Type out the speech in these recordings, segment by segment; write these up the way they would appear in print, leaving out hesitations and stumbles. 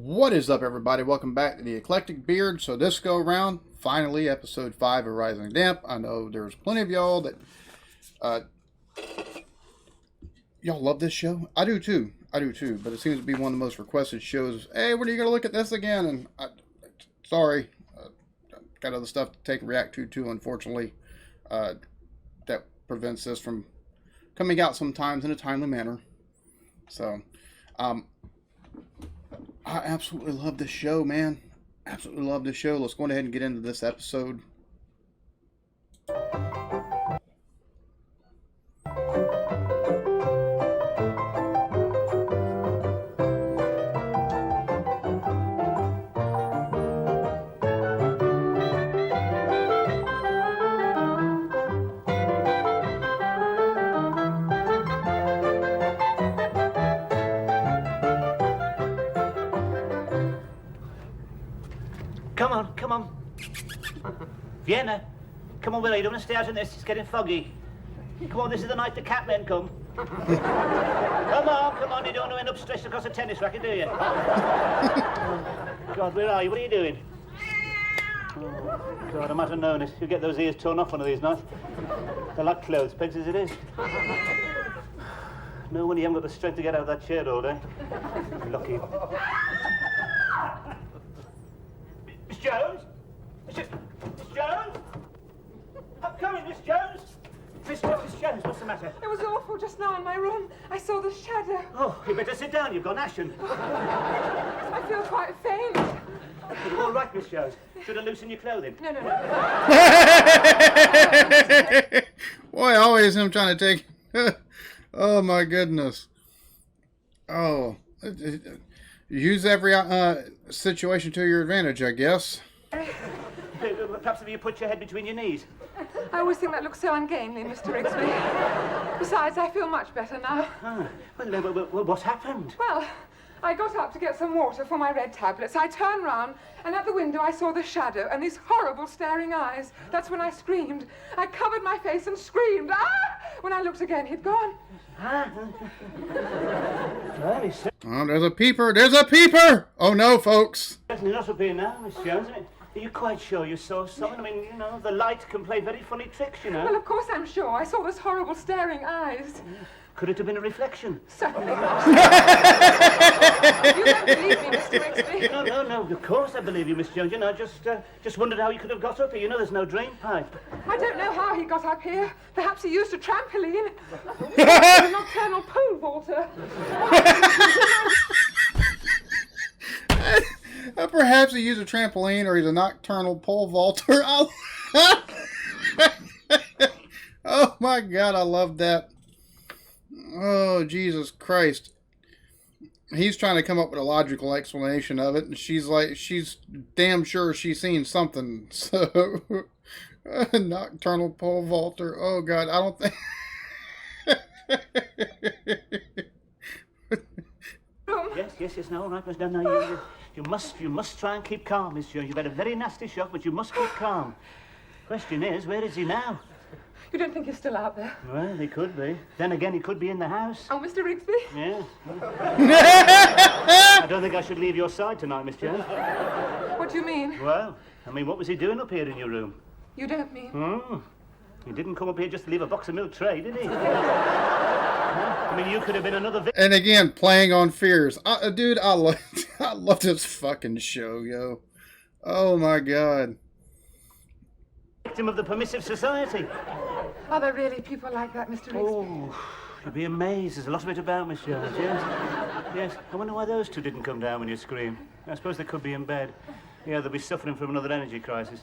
What is up, everybody? Welcome back to the Eclectic Beard. So this go around, finally, episode 5 of Rising Damp. I know there's plenty of y'all that y'all love this show. I do too. But it seems to be one of the most requested shows. Hey, when are you gonna look at this again? And sorry, got other stuff to take and react to too. Unfortunately, that prevents this from coming out sometimes in a timely manner. So, I absolutely love this show, man. Absolutely love this show. Let's go ahead and get into this episode. Come on. Vienna, come on, Willie, you don't want to stay out in this, it's getting foggy. Come on, this is the night the catmen come. Come on, you don't want to end up stretched across a tennis racket, do you? God, where are you? What are you doing? Oh, God, I might have known it. You'll get those ears torn off one of these nights. They're like clothes pegs as it is. No wonder you haven't got the strength to get out of that chair all day. Lucky. Miss Jones? Miss Jones? I'm coming, Miss Jones. Miss Jones, what's the matter? It was awful just now in my room. I saw the shadow. Oh, you better sit down. You've gone ashen. I feel quite faint. All right, Miss Jones. Should I loosen your clothing? No. Boy, always him trying to take... Oh, my goodness. Oh. Use every situation to your advantage, I guess. Perhaps if you put your head between your knees. I always think that looks so ungainly, Mr. Rigsby. Besides, I feel much better now. Well, what happened? Well, I got up to get some water for my red tablets. I turned round, and at the window I saw the shadow and these horrible staring eyes. That's when I screamed. I covered my face and screamed. Ah! When I looked again, he'd gone. Oh, there's a peeper! There's a peeper! Oh no, folks! Certainly not up here now, Miss Jones. Are you quite sure you saw something? I mean, you know, the light can play very funny tricks, you know. Well, of course I'm sure. I saw those horrible staring eyes. Could it have been a reflection? Certainly not. You don't believe me, Mr. Rigsby. No, of course I believe you, Miss Jones. You know, just wondered how you could have got up here. You know, there's no drain pipe. I don't know how he got up here. Perhaps he used a trampoline. A nocturnal pole vaulter. Perhaps he used a trampoline or he's a nocturnal pole vaulter. Oh my God, I love that. Oh, Jesus Christ. He's trying to come up with a logical explanation of it, and she's damn sure she's seen something. So, nocturnal pole vaulter. Oh God, I don't think... Yes, no, all right, Miss. No, you must try and keep calm, Miss Jones. You've had a very nasty shock, but you must keep calm. Question is, where is he now? You don't think he's still out there? Well, he could be. Then again, he could be in the house. Oh, Mr. Rigsby? Yeah. I don't think I should leave your side tonight, Miss Jones. What do you mean? Well, I mean, what was he doing up here in your room? You don't mean? He didn't come up here just to leave a box of milk tray, did he? I mean, you could have been another victim. And again, playing on fears. Dude, I love this fucking show, yo. Oh my God. Victim of the permissive society. Are there really people like that, Mr. Rigsby? Oh, you'd be amazed. There's a lot of it about, Miss Jones, yes. I wonder why those two didn't come down when you screamed. I suppose they could be in bed. Yeah, they'll be suffering from another energy crisis.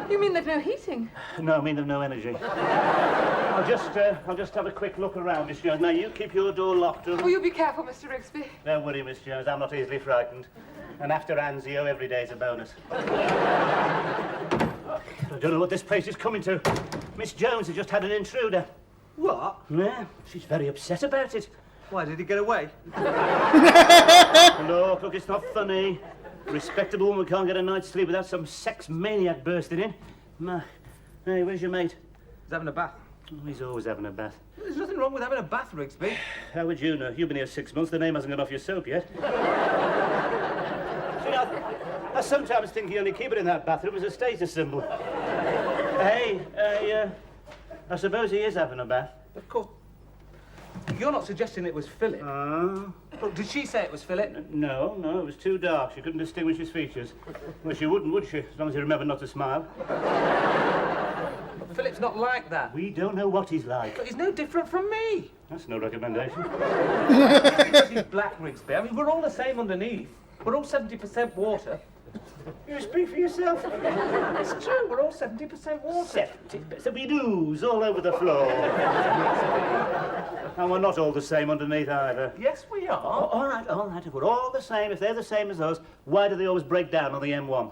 You mean they've no heating? No, I mean they've no energy. I'll just have a quick look around, Miss Jones. Now, you keep your door locked. Oh, you be careful, Mr. Rigsby. Don't worry, Miss Jones. I'm not easily frightened. And after Anzio, every day's a bonus. I don't know what this place is coming to. Miss Jones has just had an intruder. What? Yeah, she's very upset about it. Why, did he get away? Look, it's not funny. A respectable woman can't get a night's sleep without some sex maniac bursting in. Nah. Hey, where's your mate? He's having a bath. Oh, he's always having a bath. There's nothing wrong with having a bath, Rigsby. How would you know? You've been here 6 months. The name hasn't gone off your soap yet. I sometimes think you only keep it in that bathroom as a status symbol. Hey, I suppose he is having a bath. Of course. You're not suggesting it was Philip? Look, did she say it was Philip? No, it was too dark. She couldn't distinguish his features. Well, she wouldn't, would she? As long as he remembered not to smile. But Philip's not like that. We don't know what he's like. But he's no different from me. That's no recommendation. He's black, Rigsby. I mean, we're all the same underneath. We're all 70% water. You speak for yourself. It's true, we're all 70% water. 70%. We ooze all over the floor. And we're not all the same underneath either. Yes, we are. All right. If we're all the same, if they're the same as us, why do they always break down on the M1?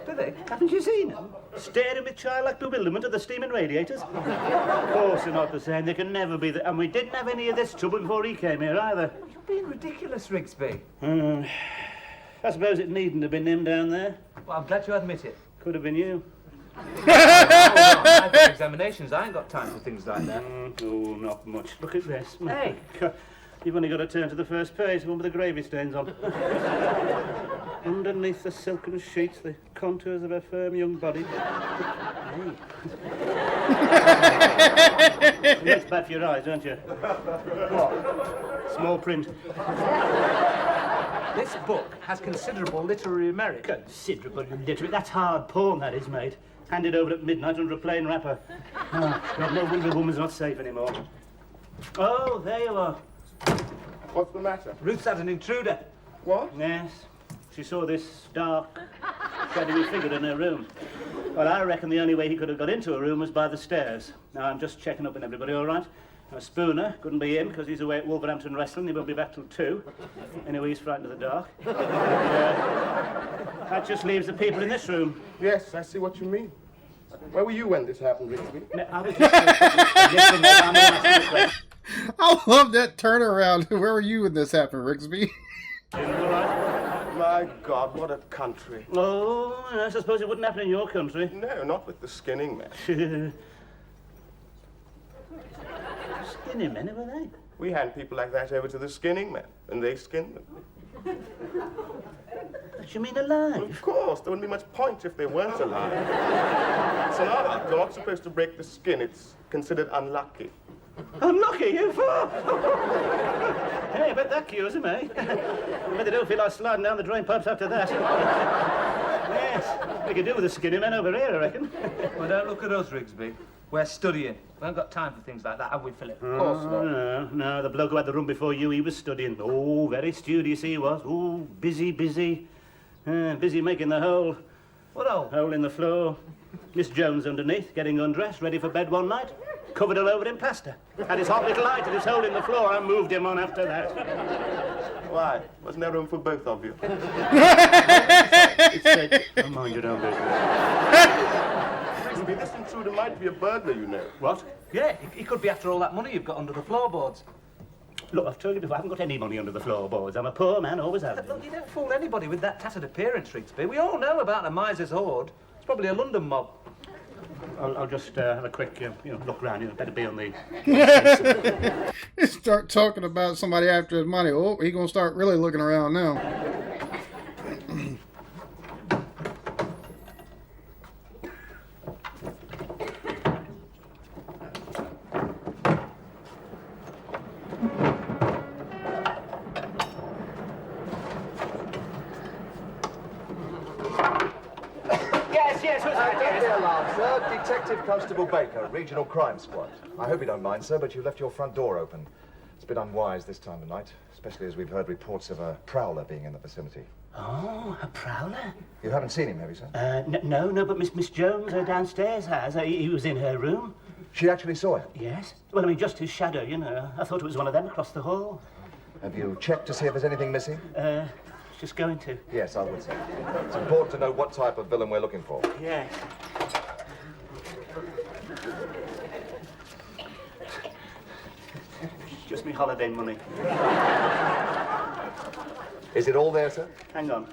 Do they? Haven't you seen them? Staring with childlike bewilderment at the steaming radiators? Of course they're not the same. They can never be the... And we didn't have any of this trouble before he came here either. You're being ridiculous, Rigsby. I suppose it needn't have been him down there. Well, I'm glad you admit it. Could have been you. I've got examinations. I ain't got time for things like that. Oh, not much. Look at this. Hey. You've only got to turn to the first page, the one with the gravy stains on. Underneath the silken sheets, the contours of her firm young body. Hey. That's bad for your eyes, don't you? What? Small print. This book has considerable literary merit. Considerable literary. That's hard porn, that is, mate. Handed over at midnight under a plain wrapper. Oh, God, no wonder the woman's not safe anymore. Oh, there you are. What's the matter? Ruth's had an intruder. What? Yes. She saw this dark, shadowy figure in her room. Well, I reckon the only way he could have got into her room was by the stairs. Now, I'm just checking up on everybody, all right? Now, Spooner couldn't be in because he's away at Wolverhampton wrestling. He won't be back till 2. Anyway, he's frightened of the dark. That just leaves the people in this room. Yes, I see what you mean. Where were you when this happened, Rigsby? No, I was just... Listen, mate, I'm gonna ask you a question. I love that turnaround. Where were you when this happened, Rigsby? All right? My God, what a country. Oh, I suppose it wouldn't happen in your country. No, not with the skinning men. Skinny men, who were they? We hand people like that over to the skinning men, and they skin them. What, you mean alive? Of course, there wouldn't be much point if they weren't alive. It's an art. You're not supposed to break the skin. It's considered unlucky. Unlucky, you fool! Hey, I bet that cures him, eh? I bet they don't feel like sliding down the drain pipes after that. Yes, we could do with the skinny men over here, I reckon. Well, don't look at us, Rigsby. We're studying. We haven't got time for things like that, have we, Philip? Of course not. No, the bloke who had the room before you, he was studying. Oh, very studious he was. Oh, busy. Busy making the hole. What hole? Hole in the floor. Miss Jones underneath, getting undressed, ready for bed one night. Covered all over in plaster. Had his hot little eye to this hole in the floor. I moved him on after that. Why? Wasn't there room for both of you? It said, oh, mind your own business. Rigsby, this intruder might be a burglar, you know. What? Yeah, he could be after all that money you've got under the floorboards. Look, I've told you before, I haven't got any money under the floorboards. I'm a poor man, always have been. Look, you don't fool anybody with that tattered appearance, Rigsby. We all know about a miser's hoard. It's probably a London mob. I'll just have a quick, look round. Better be on the... Start talking about somebody after his money. Oh, he's going to start really looking around now. Yes, who's that? Don't be alarmed, sir. Detective Constable Baker, Regional Crime Squad. I hope you don't mind, sir, but you left your front door open. It's a bit unwise this time of night, especially as we've heard reports of a prowler being in the vicinity. Oh, a prowler? You haven't seen him, have you, sir? No, but Miss Jones downstairs has. He was in her room. She actually saw him? Yes. Well, I mean, just his shadow, you know. I thought it was one of them across the hall. Have you checked to see if there's anything missing? Just going to. Yes, I would say. It's important to know what type of villain we're looking for. Yes. Just me holiday money. Is it all there, sir? Hang on.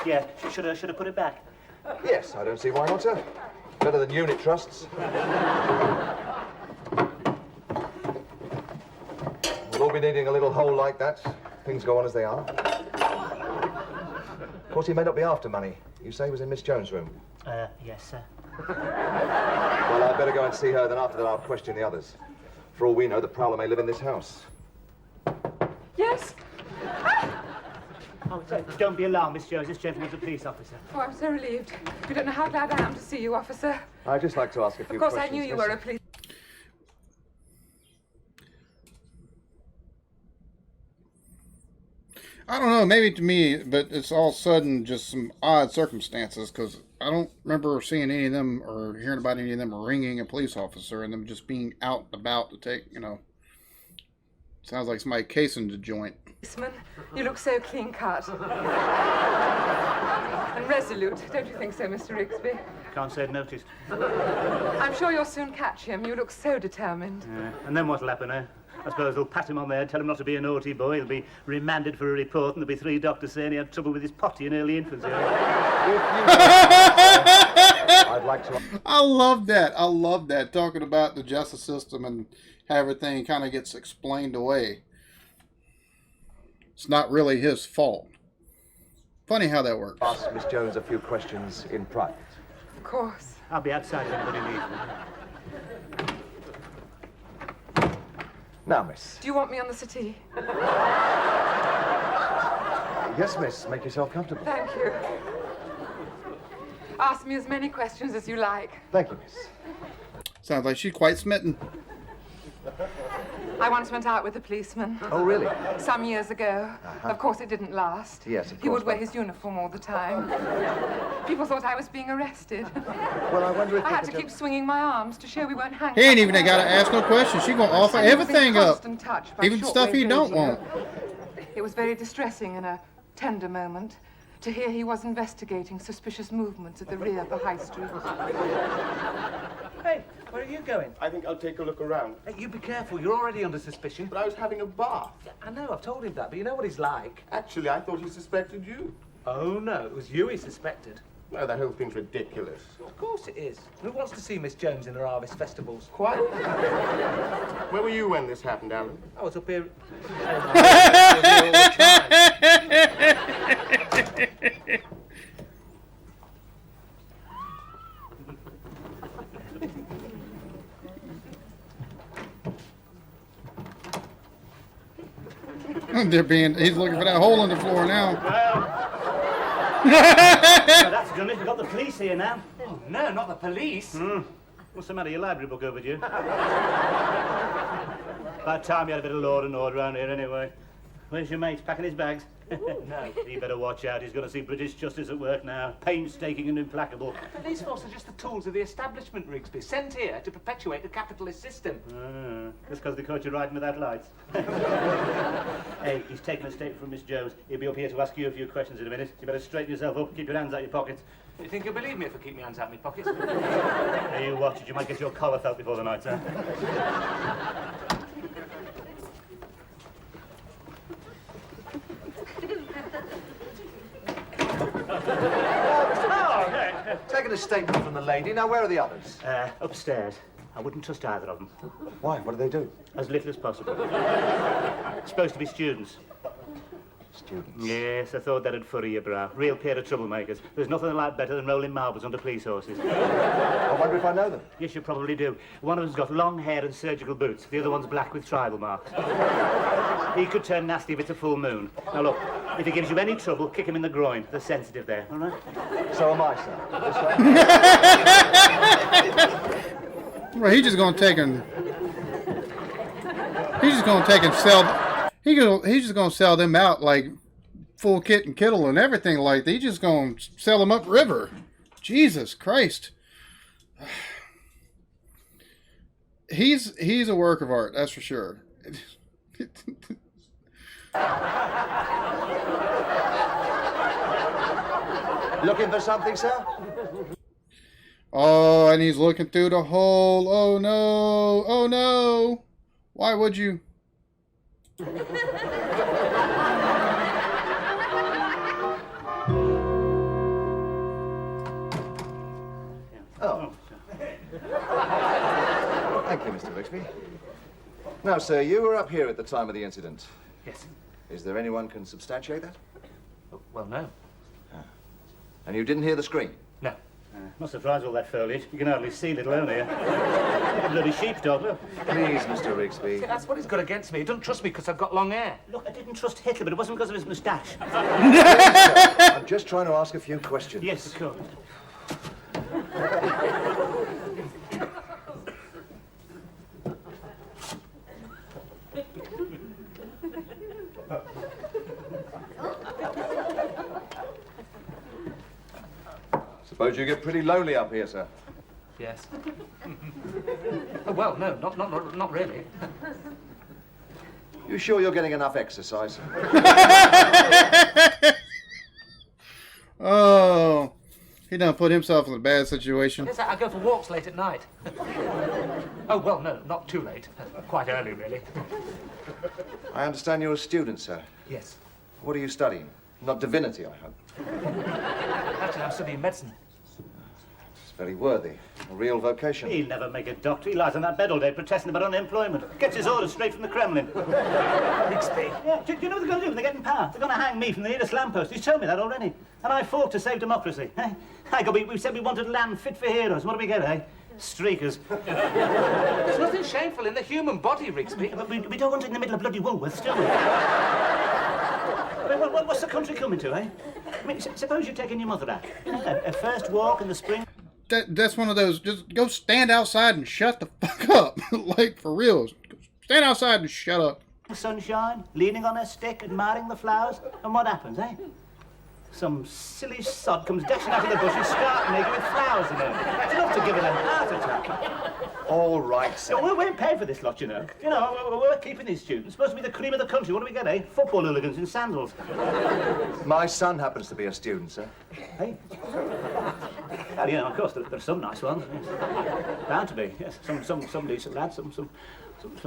Yeah, should I put it back? Yes, I don't see why not, sir. Better than unit trusts. We'll all be needing a little hole like that Things go on as they are. Of course, he may not be after money. You say he was in Miss Jones' room? Yes, sir. Well, I'd better go and see her, then after that I'll question the others. For all we know, the prowler may live in this house. Yes? Oh, don't be alarmed, Miss Jones. This gentleman's a police officer. Oh, I'm so relieved. You don't know how glad I am to see you, officer. I'd just like to ask a few Of course, questions. I knew you miss. were a police... I don't know, maybe to me, but it's all of a sudden just some odd circumstances, because I don't remember seeing any of them or hearing about any of them ringing a police officer and them just being out and about to take, you know, sounds like somebody casing the joint. Policeman, you look so clean-cut. And resolute, don't you think so, Mr. Rigsby? Can't say I'd noticed. I'm sure you'll soon catch him. You look so determined. Yeah. And then what'll happen, eh? I suppose they'll pat him on the head, tell him not to be a naughty boy. He'll be remanded for a report, and there'll be 3 doctors saying he had trouble with his potty in early infancy. I'd like to... I love that. I love that. Talking about the justice system and how everything kind of gets explained away. It's not really his fault. Funny how that works. Ask Miss Jones a few questions in private. Of course. I'll be outside if anybody needs me. Now, miss. Do you want me on the settee? Yes, miss. Make yourself comfortable. Thank you. Ask me as many questions as you like. Thank you, miss. Sounds like she's quite smitten. I once went out with a policeman. Oh, really? Some years ago. Of course, it didn't last. Yes, of He course, would wear but- his uniform all the time. People thought I was being arrested. Well, I wonder if I you had to could keep swinging my arms to show we weren't handcuffed. He ain't even got to ask no questions. She gonna offer And he was in everything up, constant touch by even stuff he shortwave don't radio. want. It was very distressing in a tender moment to hear he was investigating suspicious movements at the rear of the high street. Hey, where are you going? I think I'll take a look around. Hey, you be careful. You're already under suspicion. But I was having a bath. I know, I've told him that, but you know what he's like. Actually, I thought he suspected you. Oh, no, it was you he suspected. No, that whole thing's ridiculous. Of course it is. Who wants to see Miss Jones in her harvest festivals? Quite. Where were you when this happened, Alan? I was up here... I was here all the time. He's looking for that hole in the floor now. So that's done it. We've got the police here now. Oh, no, not the police. What's the matter? Your library book overdue? About time you had a bit of law and order around here anyway. Where's your mate? Packing his bags? No. You better watch out. He's going to see British justice at work now. Painstaking and implacable. Police force are just the tools of the establishment, Rigsby, sent here to perpetuate the capitalist system. Just because they caught you riding without lights. Hey, he's taken a statement from Miss Jones. He'll be up here to ask you a few questions in a minute. You better straighten yourself up, keep your hands out your pockets. You think you'll believe me if I keep my hands out of my pockets? Hey, you watch it. You might get your collar felt before the night's out. Taking a statement from the lady. Now, where are the others? Upstairs. I wouldn't trust either of them. Why? What do they do? As little as possible. Supposed to be students. Students. Yes, I thought that'd furry your brow. Real pair of troublemakers. There's nothing they like better than rolling marbles under police horses. I wonder if I know them. Yes, you probably do. One of them's got long hair and surgical boots. The other one's black with tribal marks. He could turn nasty if it's a full moon. Now look, if he gives you any trouble, kick him in the groin. They're sensitive there, all right? So am I, sir. Well, he's just gonna take and sell. He's just gonna sell them out like full kit and kittle and everything like that. He's just gonna sell them up river. Jesus Christ. He's a work of art, that's for sure. Looking for something, sir? Oh, and he's looking through the hole. Oh no. Oh no. Why would you? Oh. Thank you, Mr. Rigsby. Now, sir, you were up here at the time of the incident. Yes. Is there anyone can substantiate that? Well, no. And you didn't hear the scream? No. Not surprised all that foliage. You can hardly see, let alone hear. Like a bloody sheepdog, look. Please, Mr. Rigsby. See, that's what he's got against me. He doesn't trust me because I've got long hair. Look, I didn't trust Hitler, but it wasn't because of his moustache. I'm just trying to ask a few questions. Yes, of course. Suppose you get pretty lonely up here, sir. Yes. Oh, well, no, not really. You sure you're getting enough exercise? Oh, he done put himself in a bad situation. Yes, I go for walks late at night. Oh, well, no, not too late. Quite early, really. I understand you're a student, sir. Yes. What are you studying? Not divinity, I hope. Actually, I'm studying medicine. It's very worthy. A real vocation. He'll never make a doctor. He lies on that bed all day protesting about unemployment. Gets his orders straight from the Kremlin. Rigsby. Yeah, do you know what they're going to do when they get in power? They're going to hang me from the nearest lamppost. He's told me that already. And I fought to save democracy. We said we wanted land fit for heroes. What do we get, eh? Streakers. There's nothing shameful in the human body, Rigsby. But we don't want it in the middle of bloody Woolworths, do we? I mean, what's the country coming to, eh? I mean, suppose you're taking your mother out. A first walk in the spring. That's one of those, just go stand outside and shut the fuck up. Like, for real. Stand outside and shut up. The sunshine, leaning on her stick, admiring the flowers. And what happens, eh? Some silly sod comes dashing out of the bushes, stark naked with flowers in it. It's enough to give it a heart attack. All right, sir. No, we ain't paid for this lot, you know. You know, we're keeping these students. Supposed to be the cream of the country. What do we get, eh? Football hooligans in sandals. My son happens to be a student, sir. Hey? Well, you know, of course, there's some nice ones. Yes. Bound to be, yes. Some decent lads, some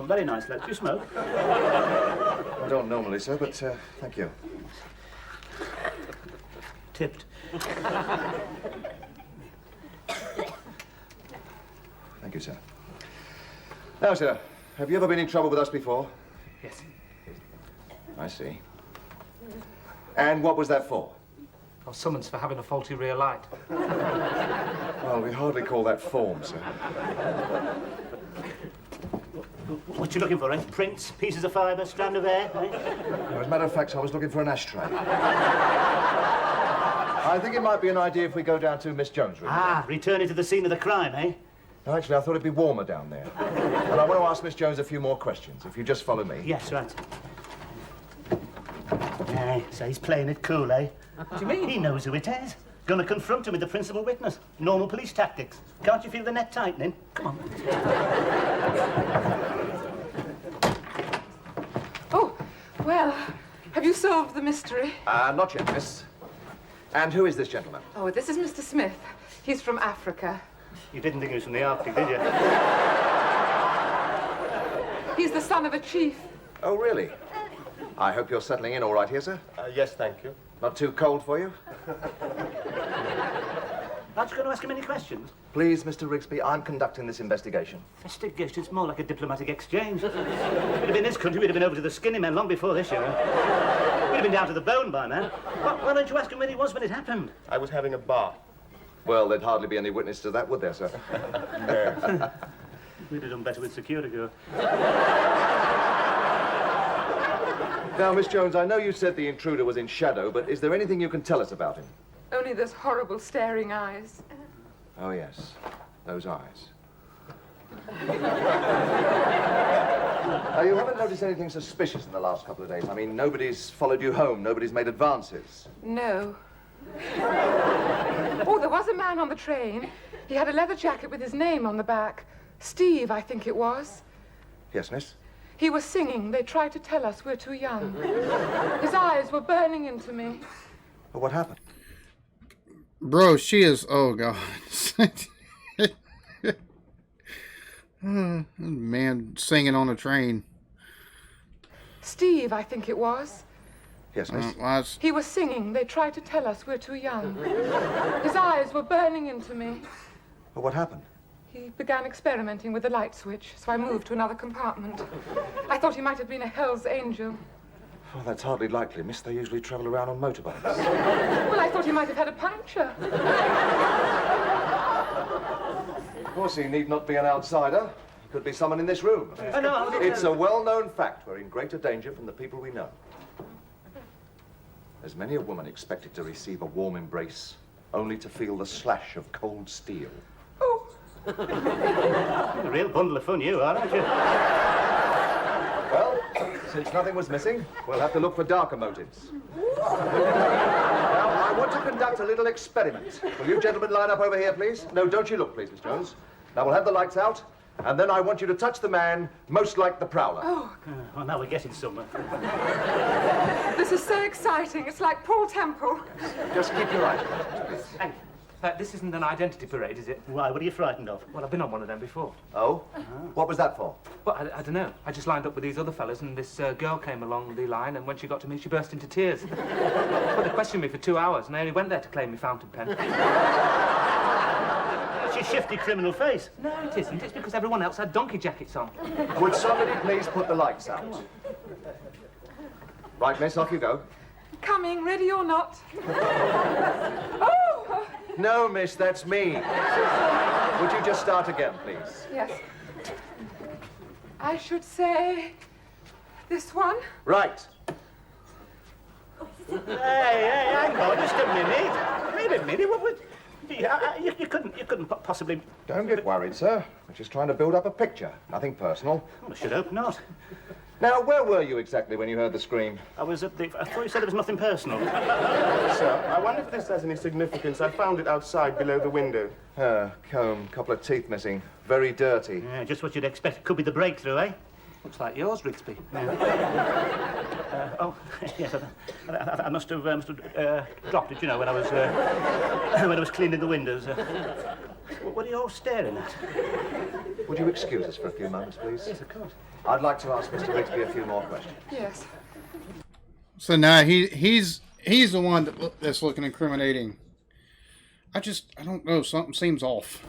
very nice lads. Do you smoke? I don't normally, sir, but thank you. Tipped. Thank you, sir. Now, sir, have you ever been in trouble with us before? Yes. I see. And what was that for? I was summoned for having a faulty rear light. Well, we hardly call that form, sir. What you looking for, eh? Prints, pieces of fibre, strand of hair, eh? As a matter of fact, I was looking for an ashtray. I think it might be an idea if we go down to Miss Jones' room. Ah, returning to the scene of the crime, eh? No, actually, I thought it'd be warmer down there. And I want to ask Miss Jones a few more questions, if you just follow me. Yes, right. So he's playing it cool, eh? What do you mean? He knows who it is. Gonna confront him with the principal witness. Normal police tactics. Can't you feel the net tightening? Come on. Oh, well, have you solved the mystery? Not yet, miss. And who is this gentleman? Oh, this is Mr. Smith. He's from Africa. You didn't think he was from the Arctic, did you? He's the son of a chief. Oh, really? I hope you're settling in all right here, sir. Yes, thank you. Not too cold for you? Aren't you going to ask him any questions? Please, Mr. Rigsby, I'm conducting this investigation. Investigation, it's more like a diplomatic exchange. If it had been this country, we'd have been over to the skinny men long before this, you know. We'd have been down to the bone by now. Why don't you ask him where he was when it happened? I was having a bath. Well, there'd hardly be any witness to that, would there, sir? We'd have done better with Securigo. Now, Miss Jones, I know you said the intruder was in shadow, but is there anything you can tell us about him? Only those horrible staring eyes. Oh, yes. Those eyes. You haven't noticed anything suspicious in the last couple of days? I mean, nobody's followed you home, nobody's made advances. No. Oh, there was a man on the train. He had a leather jacket with his name on the back. Steve, I think it was. Yes, miss? He was singing. They tried to tell us we're too young. His eyes were burning into me. Well, what happened? Bro, she is, oh God. Man singing on a train. Steve, I think it was. Yes, miss? He was singing. They tried to tell us we're too young. His eyes were burning into me. Well, what happened? He began experimenting with the light switch, so I moved to another compartment. I thought he might have been a Hell's Angel. Well, that's hardly likely, miss. They usually travel around on motorbikes. Well, I thought he might have had a puncture. Of course, he need not be an outsider. He could be someone in this room. Oh, no, It's a well-known fact. We're in greater danger from the people we know. There's many a woman expected to receive a warm embrace, only to feel the slash of cold steel. Oh, A real bundle of fun you are, aren't you? Well, since nothing was missing, we'll have to look for darker motives. Now, I want to conduct a little experiment. Will you gentlemen line up over here, please? No, don't you look, please, Miss Jones. Now, we'll have the lights out, and then I want you to touch the man most like the prowler. Well, now we're getting somewhere. this is so exciting. It's like Paul Temple. Just keep your eyes closed, please. Thank you. This isn't an identity parade, is it? Why, what are you frightened of? Well, I've been on one of them before. Oh? What was that for? Well, I don't know. I just lined up with these other fellas, and this girl came along the line, and when she got to me, she burst into tears. Well, they questioned me for 2 hours, and I only went there to claim my fountain pen. That's your shifty criminal face. No, it isn't. It's because everyone else had donkey jackets on. Would somebody please put the lights out? Right, miss, off you go. Coming, ready or not. Oh! No, miss, that's me. Would you just start again, please? Yes. I should say this one. Right. Hey, hang on just a minute. Wait a minute, what would... You couldn't possibly... Don't get worried, sir. We're just trying to build up a picture. Nothing personal. Well, I should hope not. Now, where were you exactly when you heard the scream? I was at the... I thought you said there was nothing personal. Sir, I wonder if this has any significance. I found it outside below the window. Comb, couple of teeth missing. Very dirty. Yeah, just what you'd expect. Could be the breakthrough, eh? Looks like yours, Rigsby. Oh, yes, I must have dropped it, you know, when I was cleaning the windows. What are you all staring at? Would you excuse us for a few moments, please? Yes, of course. I'd like to ask Mr. Rigsby a few more questions. Yes. So now he's the one that's looking incriminating. I don't know. Something seems off.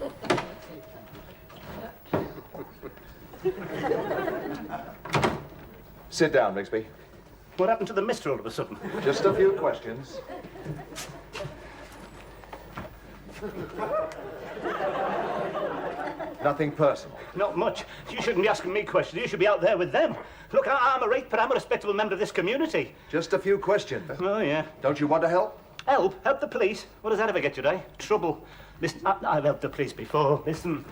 Sit down, Rigsby. What happened to the mister all of a sudden? Just a few questions. Nothing personal. Not much. You shouldn't be asking me questions. You should be out there with them. Look, I'm a rate, but I'm a respectable member of this community. Just a few questions. Oh, yeah. Don't you want to help? Help? Help the police? What does that ever get you, eh? Trouble. Listen, I've helped the police before. Listen.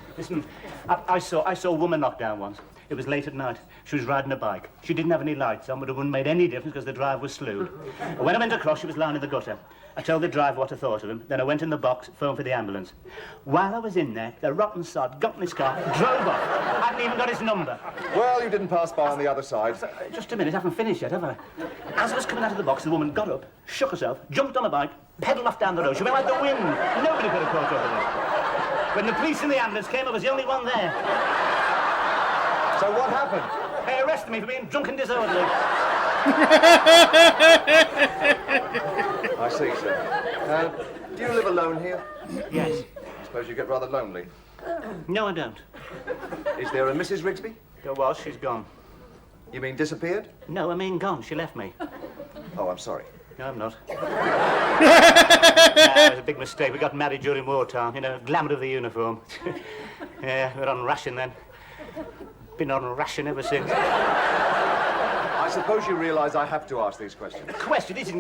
I saw a woman knocked down once. It was late at night. She was riding a bike. She didn't have any lights on, but it wouldn't have made any difference because the drive was slewed. When I went across, she was lying in the gutter. I told the driver what I thought of him. Then I went in the box, phoned for the ambulance. While I was in there, the rotten sod got in his car, drove off. I hadn't even got his number. Well, you didn't pass by on the other side. Just a minute, I haven't finished yet, have I? As I was coming out of the box, the woman got up, shook herself, jumped on a bike, pedalled off down the road. She went like the wind. Nobody could have caught up with her. When the police and the ambulance came, I was the only one there. So what happened? They arrested me for being drunk and disorderly. I see, sir. Do you live alone here? Yes. I suppose you get rather lonely. No, I don't. Is there a Mrs. Rigsby? There was, she's gone. You mean disappeared? No, I mean gone. She left me. Oh, I'm sorry. No, I'm not. It was a big mistake. We got married during wartime, you know, glamour of the uniform. Yeah, we were on ration then. Been on ration ever since. I suppose you realise I have to ask these questions. Question? These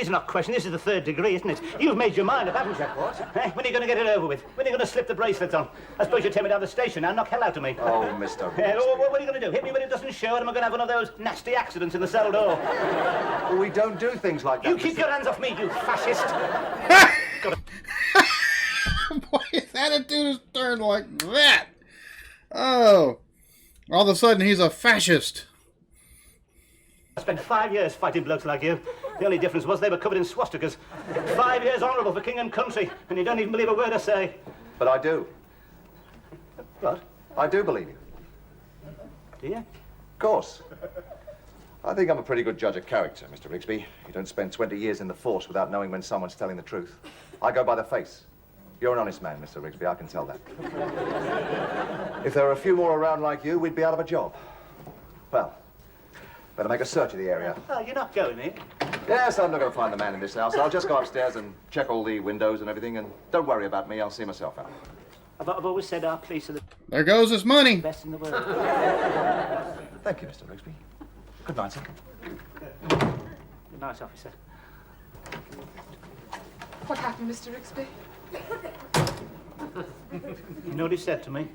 are not questions. This is the third degree, isn't it? You've made your mind up, haven't you? What? When are you going to get it over with? When are you going to slip the bracelets on? I suppose you'll take me down the station now and knock hell out of me. Oh, Mr. Rigsby. What are you going to do? Hit me when it doesn't show and am I going to have one of those nasty accidents in the cell door? Well, we don't do things like that. You keep your hands off me, you fascist. Boy, his attitude is turned like that. Oh. All of a sudden, he's a fascist. I spent 5 years fighting blokes like you. The only difference was they were covered in swastikas. 5 years honourable for king and country, and you don't even believe a word I say. But I do. What? I do believe you. Do you? Of course. I think I'm a pretty good judge of character, Mr. Rigsby. You don't spend 20 years in the force without knowing when someone's telling the truth. I go by the face. You're an honest man, Mr. Rigsby, I can tell that. If there were a few more around like you, we'd be out of a job. Well, Better make a search of the area. Oh, you're not going in? Yes, I'm not going to find the man in this house. I'll just go upstairs and check all the windows and everything, and don't worry about me. I'll see myself out. I've always said our police are the There goes his money. best in the world. Thank you, Mr. Rigsby. Good night, sir. Good night, officer. What happened, Mr. Rigsby? You know what he said to me?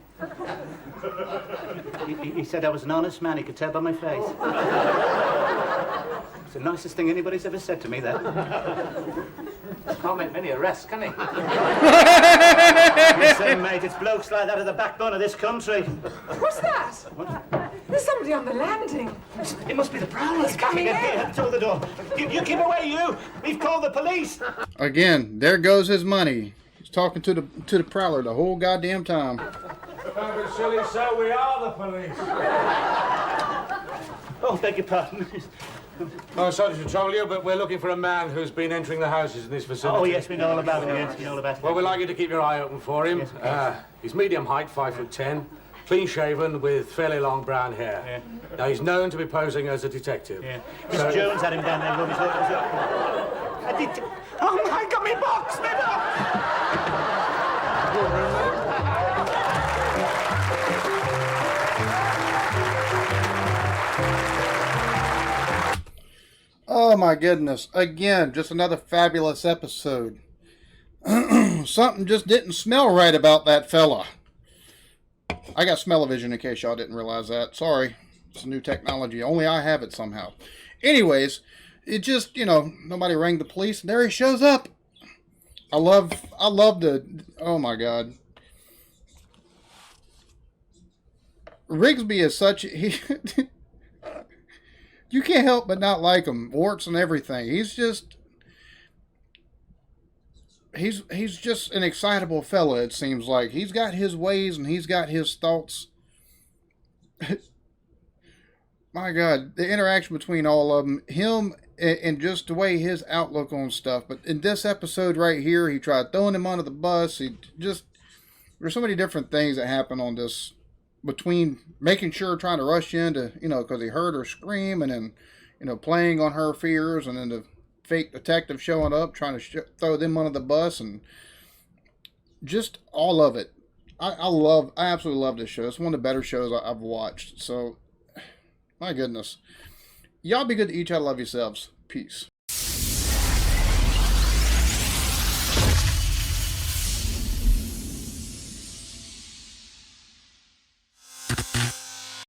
He said I was an honest man. He could tell by my face. It's the nicest thing anybody's ever said to me, that. Can't make many arrests, can he? You say, mate, it's blokes like that at the backbone of this country. What's that? There's somebody on the landing. It must be the prowler. He's coming in. Through the door. You keep away, you! We've called the police. Again, there goes his money. He's talking to the prowler the whole goddamn time. Don't be silly, sir. We are the police. Oh, beg your pardon. Oh, sorry to trouble you, but we're looking for a man who's been entering the houses in this vicinity. Oh, yes, we know all about him. Yes, we know all about him. Well, we'd like you to keep your eye open for him. Yes. He's medium height, 5'10", clean shaven, with fairly long brown hair. Yeah. Now, he's known to be posing as a detective. Yeah. Miss Jones had him down there. I did. Oh, my, got me box! Me box! Oh my goodness. Again, just another fabulous episode. Something just didn't smell right about that fella. I got smell-o-vision in case y'all didn't realize that. Sorry. It's new technology. Only I have it somehow. Anyways, it just, nobody rang the police and there he shows up. I love the, oh my God. Rigsby is such, you can't help but not like him. Warts and everything. He's just an excitable fella, it seems like. He's got his ways and he's got his thoughts. My God, the interaction between all of them, him and just the way his outlook on stuff. But in this episode right here, he tried throwing him under the bus. There's so many different things that happen on this, between making sure, trying to rush into, because he heard her scream, and then, playing on her fears, and then the fake detective showing up, trying to throw them under the bus, and just all of it. I absolutely love this show. It's one of the better shows I've watched. So, my goodness. Y'all be good to each other. Love yourselves. Peace.